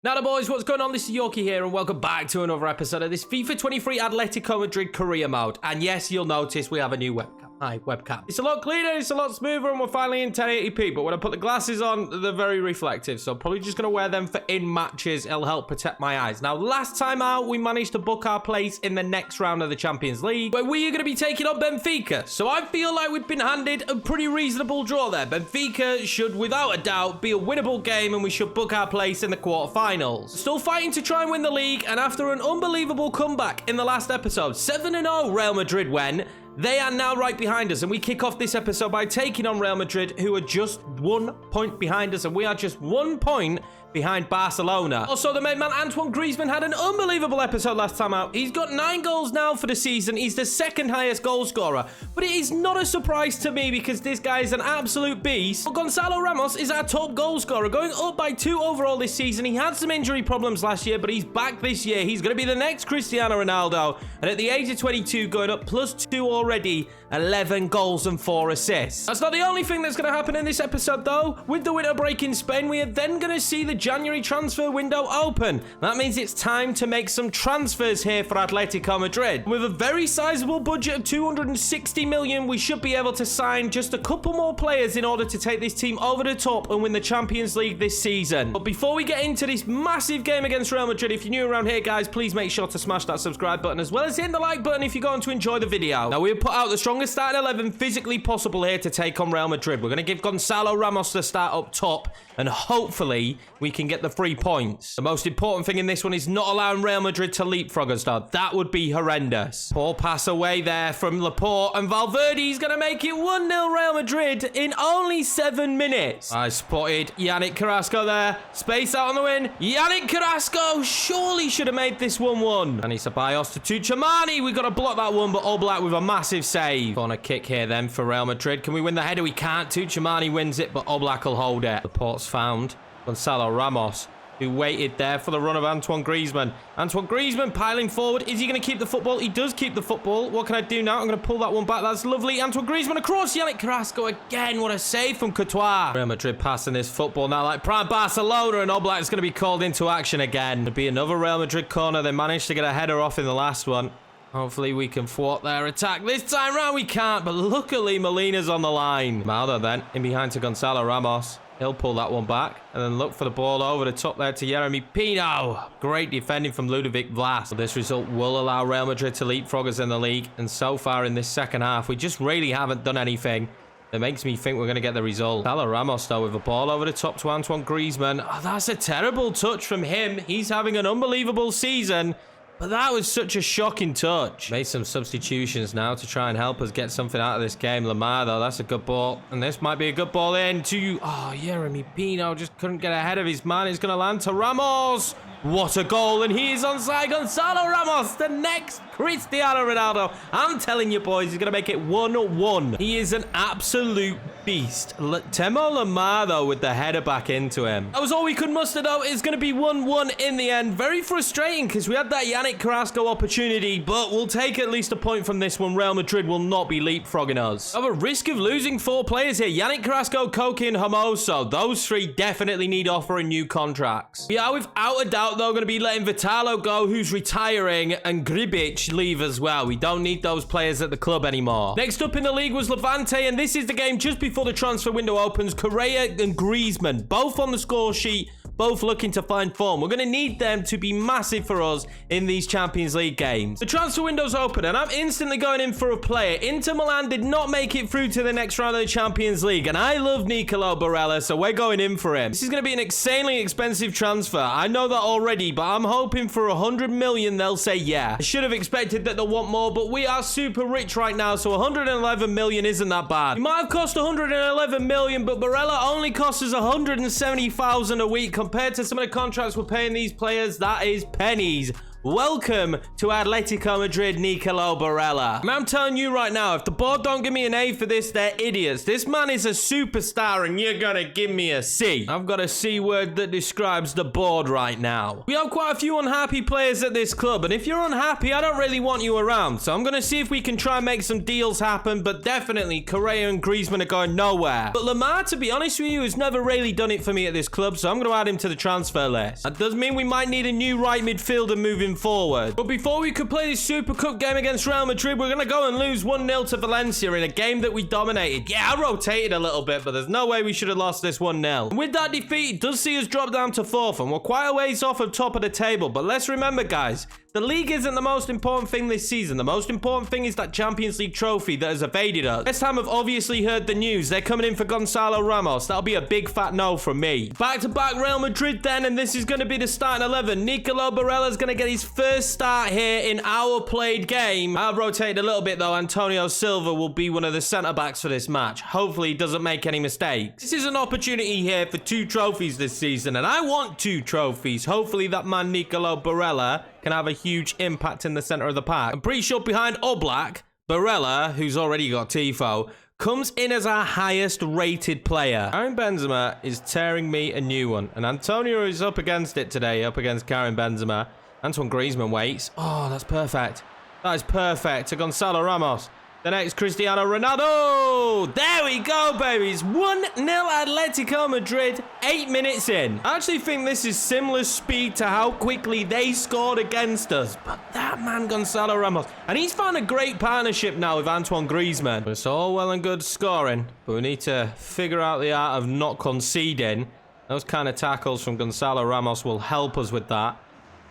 Now, boys, what's going on? This is Yorkie here, and welcome back to another episode of this FIFA 23 Atletico Madrid career mode. And yes, you'll notice we have a new webcam. Hi, webcam. It's a lot cleaner, it's a lot smoother, and we're finally in 1080p. But when I put the glasses on, they're very reflective. So I'm probably just going to wear them for in matches. It'll help protect my eyes. Now, last time out, we managed to book our place in the next round of the Champions League, where we are going to be taking on Benfica. So I feel like we've been handed a pretty reasonable draw there. Benfica should, without a doubt, be a winnable game, and we should book our place in the quarterfinals. Still fighting to try and win the league, and after an unbelievable comeback in the last episode, 7-0 Real Madrid went. They are now right behind us, and we kick off this episode by taking on Real Madrid, who are just 1 point behind us, and we are just 1 point behind Barcelona. Also, the main man, Antoine Griezmann, had an unbelievable episode last time out. He's got 9 goals now for the season. He's the second highest goal scorer, but it is not a surprise to me because this guy is an absolute beast. But Gonzalo Ramos is our top goal scorer, going up by 2 overall this season. He had some injury problems last year, but he's back this year. He's going to be the next Cristiano Ronaldo, and at the age of 22, going up +2 already, 11 goals and 4 assists. That's not the only thing that's going to happen in this episode, though. With the winter break in Spain, we are then going to see the January transfer window open. That means it's time to make some transfers here for Atletico Madrid. With a very sizable budget of 260 million, we should be able to sign just a couple more players in order to take this team over the top and win the Champions League this season. But before we get into this massive game against Real Madrid, if you're new around here, guys, please make sure to smash that subscribe button as well as hitting the like button if you're going to enjoy the video. Now, we've put out the strongest starting 11 physically possible here to take on Real Madrid. We're going to give Gonzalo Ramos the start up top, and hopefully we can get the 3 points. The most important thing in this one is not allowing Real Madrid to leapfrog us, though. That would be horrendous. Poor pass away there from Laporte, and Valverde's going to make it 1-0 Real Madrid in only 7 minutes. I spotted Yannick Carrasco there. Space out on the win. Yannick Carrasco surely should have made this 1-1. And it's a Ceballos to Tuchemani. We've got to block that one, but Oblak with a massive save. Corner kick here then for Real Madrid. Can we win the header? We can't. Tuchemani wins it, but Oblak will hold it. Laporte's found Gonzalo Ramos, who waited there for the run of Antoine Griezmann. Antoine Griezmann piling forward. Is he going to keep the football? He does keep the football. What can I do now? I'm going to pull that one back. That's lovely. Antoine Griezmann across. Yannick Carrasco again. What a save from Courtois. Real Madrid passing this football now like prime Barcelona, and Oblak's going to be called into action again. It'll be another Real Madrid corner. They managed to get a header off in the last one. Hopefully we can thwart their attack. This time round we can't, but luckily Molina's on the line. Maldo then, in behind to Gonzalo Ramos. He'll pull that one back and then look for the ball over the top there to Yeremy Pino. Great defending from Ludovic Blas. So this result will allow Real Madrid to leapfrog us in the league. And so far in this second half, we just really haven't done anything that makes me think we're going to get the result. Gonzalo Ramos, though, with a ball over the top to Antoine Griezmann. Oh, that's a terrible touch from him. He's having an unbelievable season. But that was such a shocking touch. Made some substitutions now to try and help us get something out of this game. Lamar, though, that's a good ball. And this might be a good ball in to... Oh, Yeremy Pino just couldn't get ahead of his man. It's going to land to Ramos. What a goal. And he is onside. Gonzalo Ramos, the next Cristiano Ronaldo. I'm telling you, boys, he's going to make it 1-1. He is an absolute beast. Temo Lamar, though, with the header back into him. That was all we could muster, though. It's going to be 1-1 in the end. Very frustrating because we had that Yannick Carrasco opportunity, but we'll take at least a point from this one. Real Madrid will not be leapfrogging us. Have a risk of losing 4 players here. Yannick Carrasco, Koke, and Hermoso. Those 3 definitely need offering new contracts. We are without a doubt, though, going to be letting Vitalo go, who's retiring, and Gribic leave as well. We don't need those players at the club anymore. Next up in the league was Levante, and this is the game just before the transfer window opens. Correa and Griezmann, both on the score sheet, both looking to find form. We're going to need them to be massive for us in these Champions League games. The transfer window's open, and I'm instantly going in for a player. Inter Milan did not make it through to the next round of the Champions League, and I love Nicolo Barella, so we're going in for him. This is going to be an insanely expensive transfer. I know that already, but I'm hoping for 100 million they'll say yeah. I should have expected that they'll want more, but we are super rich right now, so 111 million isn't that bad. It might have cost 111 million, but Barella only costs us 170,000 a week. Compared to some of the contracts we're paying these players, that is pennies. Welcome to Atletico Madrid, Nicolo Barella. I'm telling you right now, if the board don't give me an A for this, they're idiots. This man is a superstar and you're gonna give me a C. I've got a C word that describes the board right now. We have quite a few unhappy players at this club, and if you're unhappy, I don't really want you around. So I'm gonna see if we can try and make some deals happen, but definitely Correa and Griezmann are going nowhere. But Lamar, to be honest with you, has never really done it for me at this club, so I'm gonna add him to the transfer list. That does mean we might need a new right midfielder moving forward. But before we could play this Super Cup game against Real Madrid, we're going to go and lose 1-0 to Valencia in a game that we dominated. Yeah, I rotated a little bit, but there's no way we should have lost this 1-0. And with that defeat, it does see us drop down to 4th, and we're quite a ways off of top of the table. But let's remember, guys, the league isn't the most important thing this season. The most important thing is that Champions League trophy that has evaded us. This time I've obviously heard the news. They're coming in for Gonzalo Ramos. That'll be a big fat no from me. Back-to-back Real Madrid then, and this is going to be the starting 11. Nicolo Barella's going to get his first start here in our played game. I've rotated a little bit though. Antonio Silva will be one of the centre-backs for this match. Hopefully he doesn't make any mistakes. This is an opportunity here for 2 trophies this season, and I want 2 trophies. Hopefully that man Nicolo Barella can have a huge impact in the center of the park. I'm pretty sure behind Oblak, Barella, who's already got Tifo, comes in as our highest rated player. Karim Benzema is tearing me a new one, and Antonio is up against it today, up against Karim Benzema. Antoine Griezmann waits. Oh, that's perfect. That is perfect to Gonzalo Ramos. The next Cristiano Ronaldo. There we go, babies. 1-0 Atletico Madrid, 8 minutes in. I actually think this is similar speed to how quickly they scored against us. But that man, Gonzalo Ramos. And he's found a great partnership now with Antoine Griezmann. It's all well and good scoring, but we need to figure out the art of not conceding. Those kind of tackles from Gonzalo Ramos will help us with that.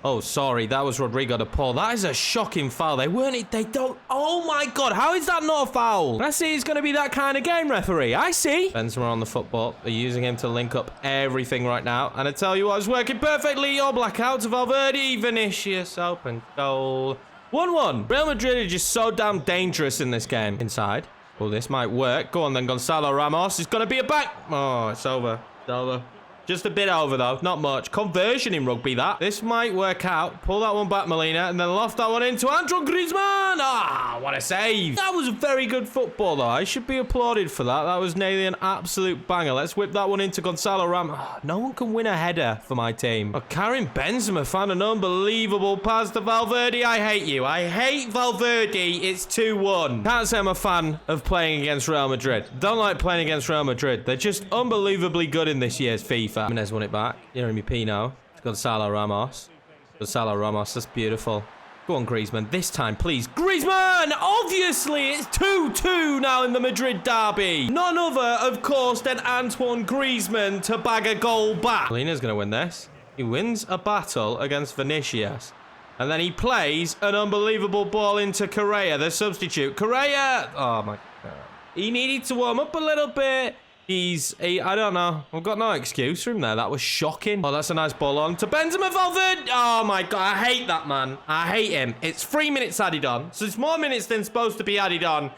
Oh, sorry, that was Rodrigo de Paul. That is a shocking foul. They don't. Oh my God, how is that not a foul? I see it's going to be that kind of game, referee. I see. Benzema on the football. They're using him to link up everything right now. And I tell you what, it's working perfectly. Oblak out to Valverde. Vinicius, open goal. 1-1. Real Madrid are just so damn dangerous in this game. Inside. Well, this might work. Go on then, Gonzalo Ramos. It's going to be a back. Oh, it's over. It's over. Just a bit over, though. Not much. Conversion in rugby, that. This might work out. Pull that one back, Molina, and then loft that one into Antoine Griezmann. Ah, what a save. That was a very good football, though. I should be applauded for that. That was nearly an absolute banger. Let's whip that one into Gonzalo Ramos. Oh, no one can win a header for my team. Oh, Karim Benzema found an unbelievable pass to Valverde. I hate you. I hate Valverde. It's 2-1. Can't say I'm a fan of playing against Real Madrid. Don't like playing against Real Madrid. They're just unbelievably good in this year's FIFA. Jimenez won it back. Jeremy Pino. Gonzalo Ramos. Gonzalo Ramos. That's beautiful. Go on, Griezmann. This time, please. Griezmann! Obviously, it's 2-2 now in the Madrid derby. None other, of course, than Antoine Griezmann to bag a goal back. Molina's going to win this. He wins a battle against Vinicius. And then he plays an unbelievable ball into Correa, the substitute. Correa! Oh, my God. He needed to warm up a little bit. I don't know. I've got no excuse for him there. That was shocking. Oh, that's a nice ball on to Benzema Valverde. Oh, my God. I hate that, man. I hate him. It's 3 minutes added on. So it's more minutes than supposed to be added on.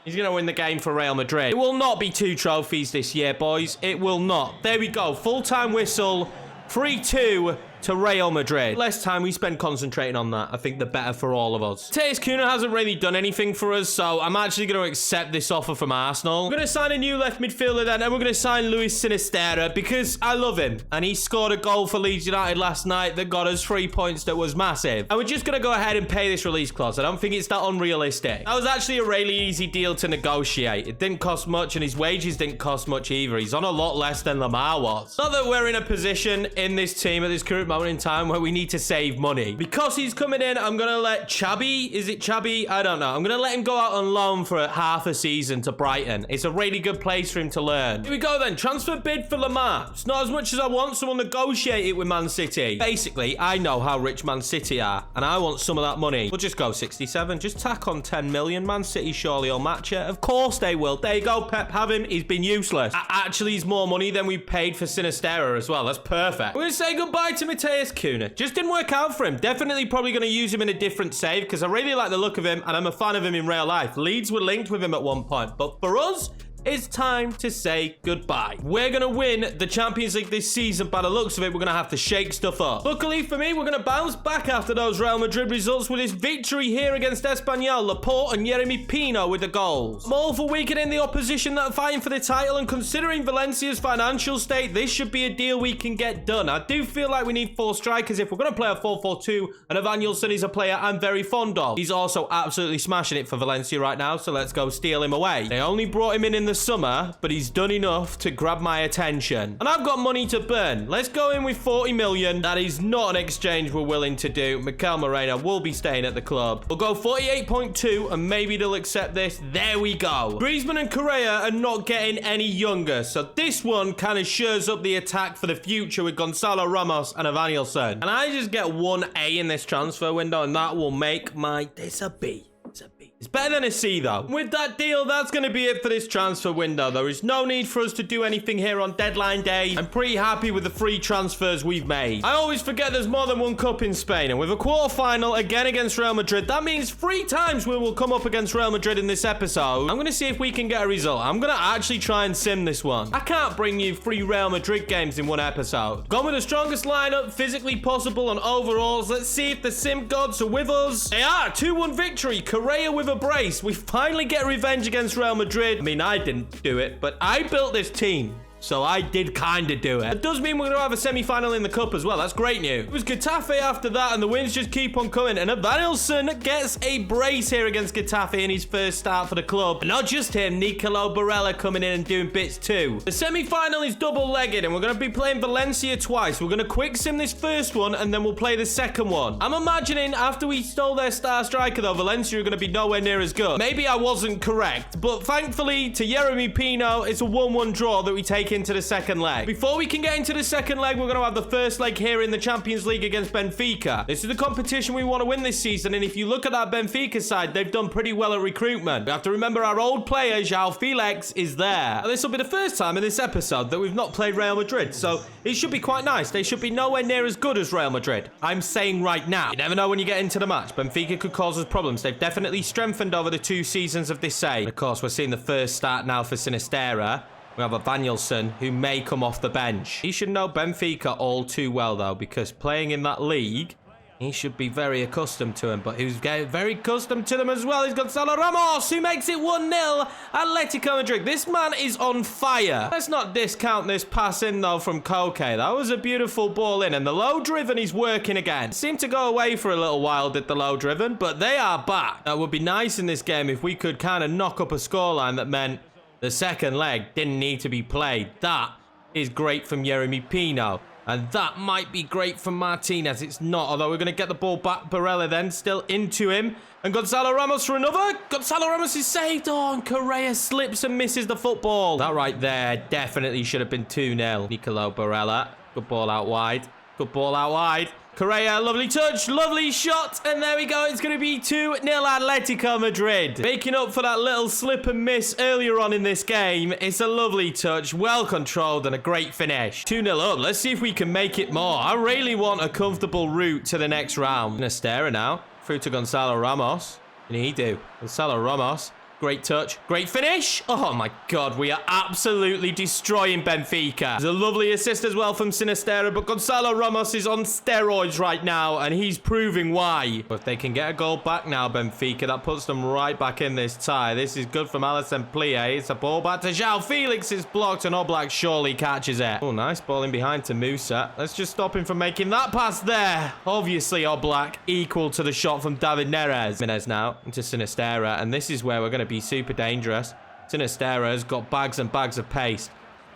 He's going to win the game for Real Madrid. It will not be 2 trophies this year, boys. It will not. There we go. Full-time whistle. 3-2 to Real Madrid. Less time we spend concentrating on that, I think the better for all of us. Mateus Cunha hasn't really done anything for us, so I'm actually going to accept this offer from Arsenal. We're going to sign a new left midfielder then, and we're going to sign Luis Sinisterra because I love him. And he scored a goal for Leeds United last night that got us 3 points that was massive. And we're just going to go ahead and pay this release clause. I don't think it's that unrealistic. That was actually a really easy deal to negotiate. It didn't cost much, and his wages didn't cost much either. He's on a lot less than Lamar was. Not that we're in a position in this team at this current moment in time where we need to save money. Because he's coming in, I'm going to let Chabi, is it Chabi? I don't know. I'm going to let him go out on loan for half a season to Brighton. It's a really good place for him to learn. Here we go then. Transfer bid for Lamar. It's not as much as I want, so we'll negotiate it with Man City. Basically, I know how rich Man City are, and I want some of that money. We'll just go 67. Just tack on 10 million. Man City surely will match it. Of course they will. There you go, Pep. Have him. He's been useless. Actually, he's more money than we paid for Sinisterra as well. That's perfect. We're going to say goodbye to Mateus Cunha. Just didn't work out for him. Definitely probably going to use him in a different save because I really like the look of him and I'm a fan of him in real life. Leeds were linked with him at one point, but for us, it's time to say goodbye. We're going to win the Champions League this season. By the looks of it, we're going to have to shake stuff up. Luckily for me, we're going to bounce back after those Real Madrid results with this victory here against Espanyol. Laporte and Yeremy Pino with the goals. I'm all for weakening the opposition that are fighting for the title, and considering Valencia's financial state, this should be a deal we can get done. I do feel like we need 4 strikers if we're going to play a 4-4-2, and Evanilson is a player I'm very fond of. He's also absolutely smashing it for Valencia right now, so let's go steal him away. They only brought him in the summer, but he's done enough to grab my attention. And I've got money to burn. Let's go in with 40 million. That is not an exchange we're willing to do. Mikel Moreno will be staying at the club. We'll go 48.2, and maybe they'll accept this. There we go. Griezmann and Correa are not getting any younger, so this one kind of shores up the attack for the future with Gonzalo Ramos and Evanilson. And I just get 1A in this transfer window, and that will make my... It's a B. It's a B. It's better than a C, though. With that deal, that's going to be it for this transfer window. There is no need for us to do anything here on deadline day. I'm pretty happy with the 3 transfers we've made. I always forget there's more than one cup in Spain, and with a quarter-final again against Real Madrid, that means 3 times we will come up against Real Madrid in this episode. I'm going to see if we can get a result. I'm going to actually try and sim this one. I can't bring you 3 Real Madrid games in one episode. Gone with the strongest lineup physically possible on overalls. Let's see if the sim gods are with us. They are. 2-1 victory. Correa with a brace. We finally get revenge against Real Madrid. I mean, I didn't do it, but I built this team. So I did kind of do it. It does mean we're going to have a semi-final in the cup as well. That's great news. It was Getafe after that, and the wins just keep on coming. And Evanilson gets a brace here against Getafe in his first start for the club. And not just him, Nicolo Barella coming in and doing bits too. The semi-final is double-legged, and we're going to be playing Valencia twice. We're going to quick sim this first one, and then we'll play the second one. I'm imagining after we stole their star striker, though, Valencia are going to be nowhere near as good. Maybe I wasn't correct, but thankfully, to Yeremy Pino, it's a 1-1 draw that we take into the second leg. Before we can get into the second leg, we're going to have the first leg here in the Champions League against Benfica. This is the competition we want to win this season, and if you look at that Benfica side, they've done pretty well at recruitment. We have to remember our old player, João Felix, is there. And this will be the first time in this episode that we've not played Real Madrid, so it should be quite nice. They should be nowhere near as good as Real Madrid. I'm saying right now. You never know when you get into the match. Benfica could cause us problems. They've definitely strengthened over the 2 seasons of this side. And of course, we're seeing the first start now for Sinisterra. We have Evanilson, who may come off the bench. He should know Benfica all too well, though, because playing in that league, he should be very accustomed to him. But who's getting very accustomed to them as well is Gonzalo Ramos, who makes it 1-0. Atletico Madrid. This man is on fire. Let's not discount this pass in, though, from Koke. That was a beautiful ball in. And the low driven is working again. Seemed to go away for a little while, did the low driven, but they are back. That would be nice in this game if we could kind of knock up a scoreline that meant the second leg didn't need to be played. That is great from Yeremy Pino. And that might be great from Martinez. It's not, although we're going to get the ball back. Barella then still into him. And Gonzalo Ramos for another. Gonzalo Ramos is saved. Oh, and Correa slips and misses the football. That right there definitely should have been 2-0. Nicolo Barella. Good ball out wide. Good ball out wide. Correa, lovely touch, lovely shot, and there we go. It's going to be 2-0 Atletico Madrid. Making up for that little slip and miss earlier on in this game. It's a lovely touch, well controlled, and a great finish. 2-0 up. Let's see if we can make it more. I really want a comfortable route to the next round. Nastera now, through to Gonzalo Ramos. What did he do? Gonzalo Ramos. Great touch. Great finish. Oh, my God. We are absolutely destroying Benfica. There's a lovely assist as well from Sinisterra, but Gonzalo Ramos is on steroids right now, and he's proving why. But if they can get a goal back now, Benfica, that puts them right back in this tie. This is good from Alisson Plie. It's a ball back to João Felix. It's blocked, and Oblak surely catches it. Oh, nice ball in behind to Musa. Let's just stop him from making that pass there. Obviously, Oblak equal to the shot from David Neres. Neres now into Sinisterra, and this is where we're going to be super dangerous. Sinisterra's got bags and bags of pace.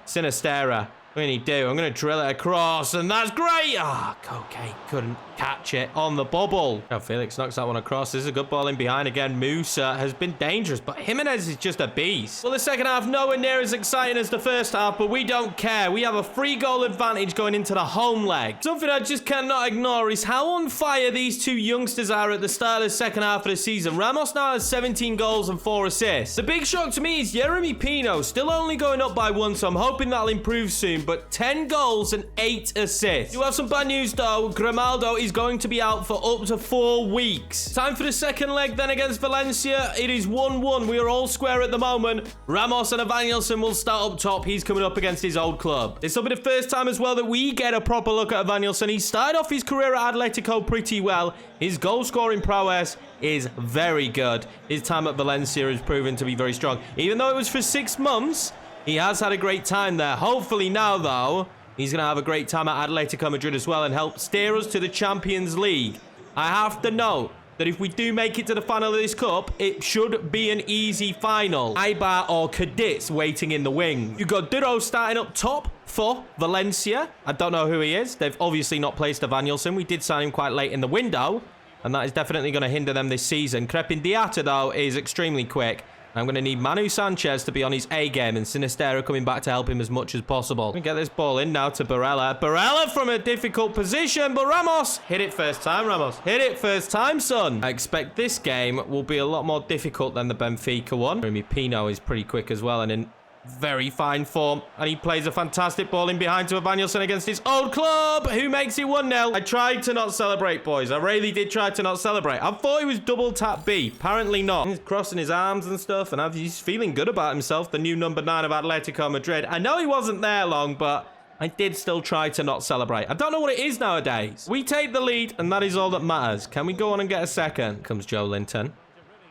Sinisterra, what can he do? I'm going to drill it across, and that's great. Ah, oh, Koke couldn't catch it on the bubble. Oh, Felix knocks that one across. This is a good ball in behind again. Musa has been dangerous, but Jimenez is just a beast. Well, the second half nowhere near as exciting as the first half, but we don't care. We have a 3-goal advantage going into the home leg. Something I just cannot ignore is how on fire these 2 youngsters are at the start of the second half of the season. Ramos now has 17 goals and 4 assists. The big shock to me is Yeremy Pino still only going up by 1, so I'm hoping that'll improve soon. nothing but 10 goals and 8 assists. You have some bad news though. Grimaldo is going to be out for up to 4 weeks. Time for the second leg then against Valencia. It is 1-1. We are all square at the moment. Ramos and Evanilson will start up top. He's coming up against his old club. This will be the first time as well that we get a proper look at Evanilson. He started off his career at Atletico pretty well. His goal scoring prowess is very good. His time at Valencia has proven to be very strong. Even though it was for 6 months, he has had a great time there. Hopefully now, though, he's going to have a great time at Atletico Madrid as well and help steer us to the Champions League. I have to note that if we do make it to the final of this cup, it should be an easy final. Eibar or Cadiz waiting in the wing. You've got Duro starting up top for Valencia. I don't know who he is. They've obviously not placed Evanilson. We did sign him quite late in the window, and that is definitely going to hinder them this season. Crepin Diatta, though, is extremely quick. I'm going to need Manu Sanchez to be on his A game and Sinistera coming back to help him as much as possible. We get this ball in now to Barella. Barella from a difficult position, but Ramos hit it first time, Ramos. Hit it first time, son. I expect this game will be a lot more difficult than the Benfica one. Jeremy Pino is pretty quick as well and in very fine form, and he plays a fantastic ball in behind to Evanilson against his old club, who makes it 1-0. I tried to not celebrate, boys. I really did try to not celebrate. I thought he was double tap B. Apparently not. He's crossing his arms and stuff, and he's feeling good about himself, the new number 9 of Atletico Madrid. I know he wasn't there long, but I did still try to not celebrate. I don't know what it is nowadays. We take the lead, and that is all that matters. Can we go on and get a second? Comes Joe Linton,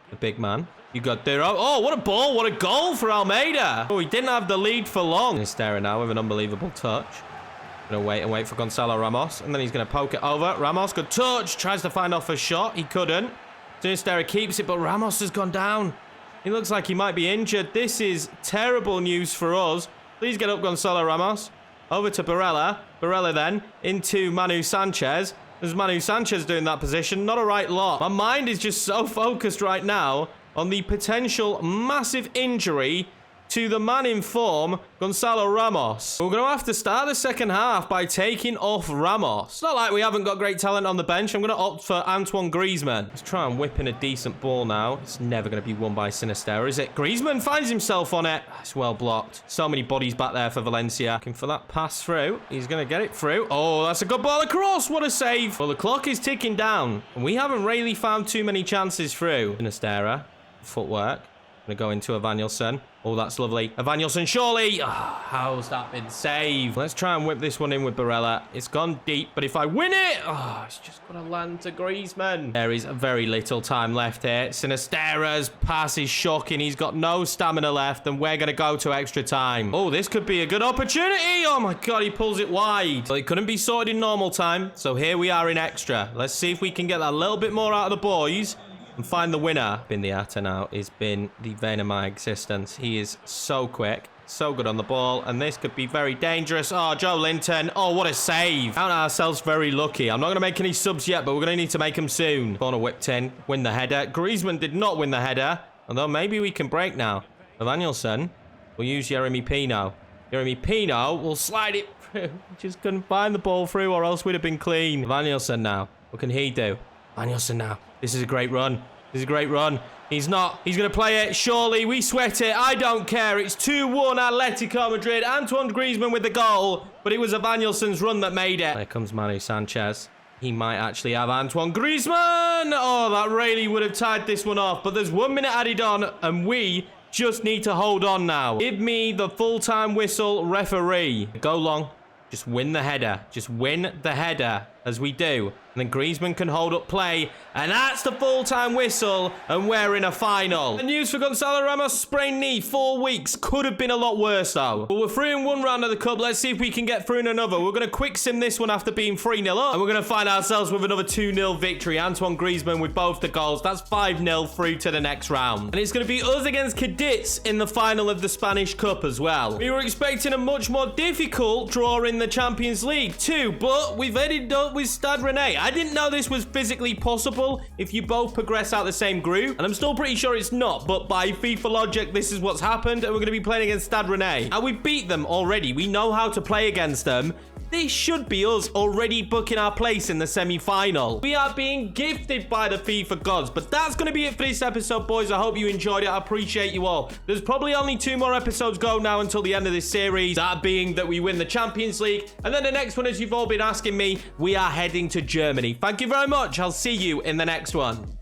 the big man. You got Duro. Oh, what a ball. What a goal for Almeida. Oh, he didn't have the lead for long. He's staring now with an unbelievable touch. Gonna wait for Gonzalo Ramos. And then he's going to poke it over. Ramos, good touch. Tries to find off a shot. He couldn't. Sinistera keeps it, but Ramos has gone down. He looks like he might be injured. This is terrible news for us. Please get up, Gonzalo Ramos. Over to Barella. Barella then into Manu Sanchez. There's Manu Sanchez doing that position. Not a right lot. My mind is just so focused right now on the potential massive injury to the man in form, Gonzalo Ramos. We're going to have to start the second half by taking off Ramos. It's not like we haven't got great talent on the bench. I'm going to opt for Antoine Griezmann. Let's try and whip in a decent ball now. It's never going to be won by Sinistera, is it? Griezmann finds himself on it. It's well blocked. So many bodies back there for Valencia. Looking for that pass through. He's going to get it through. Oh, that's a good ball across. What a save. Well, the clock is ticking down, and we haven't really found too many chances through. Sinistera. Footwork. Gonna go into Evanilson. Oh, that's lovely. Evanilson, surely. Oh, how's that been saved? Let's try and whip this one in with Barella. It's gone deep, but if I win it, oh, it's just gonna land to Griezmann. There is very little time left here. Sinistera's pass is shocking. He's got no stamina left, and we're gonna go to extra time. Oh, this could be a good opportunity. Oh my God, he pulls it wide. Well, it couldn't be sorted in normal time, so here we are in extra. Let's see if we can get that a little bit more out of the boys and find the winner. Diatta now has been the vein of my existence. He is so quick, so good on the ball, and this could be very dangerous. Oh, Joe Linton. Oh, what a save. Count ourselves very lucky. I'm not going to make any subs yet, but we're going to need to make them soon. Corner whipped in, win the header. Griezmann did not win the header, although maybe we can break now. Evanilson will use Jeremy Pino. Jeremy Pino will slide it through. Just couldn't find the ball through, or else we'd have been clean. Evanilson now. What can he do? Evanilson now. This is a great run. This is a great run. He's not. He's going to play it. Surely. We sweat it. I don't care. It's 2-1 Atletico Madrid. Antoine Griezmann with the goal. But it was Evanilson's run that made it. There comes Manu Sanchez. He might actually have Antoine Griezmann. Oh, that really would have tied this one off. But there's 1 minute added on, and we just need to hold on now. Give me the full-time whistle, referee. Go long. Just win the header. Just win the header, as we do. And then Griezmann can hold up play. And that's the full-time whistle. And we're in a final. The news for Gonzalo Ramos, sprained knee, 4 weeks. Could have been a lot worse, though. But we're through in 1 round of the cup. Let's see if we can get through in another. We're going to quick sim this one after being 3-0 up. And we're going to find ourselves with another 2-0 victory. Antoine Griezmann with both the goals. That's 5-0 through to the next round. And it's going to be us against Cadiz in the final of the Spanish Cup as well. We were expecting a much more difficult draw in the Champions League too. But we've ended up with Stade Rennais. I didn't know this was physically possible if you both progress out the same group, and I'm still pretty sure it's not, but by FIFA logic, this is what's happened, and we're going to be playing against Stade Rennais. And we beat them already. We know how to play against them. this should be us already booking our place in the semi-final. We are being gifted by the FIFA gods. But that's going to be it for this episode, boys. I hope you enjoyed it. I appreciate you all. There's probably only 2 more episodes go now until the end of this series. That being that we win the Champions League. And then the next one, as you've all been asking me, we are heading to Germany. Thank you very much. I'll see you in the next one.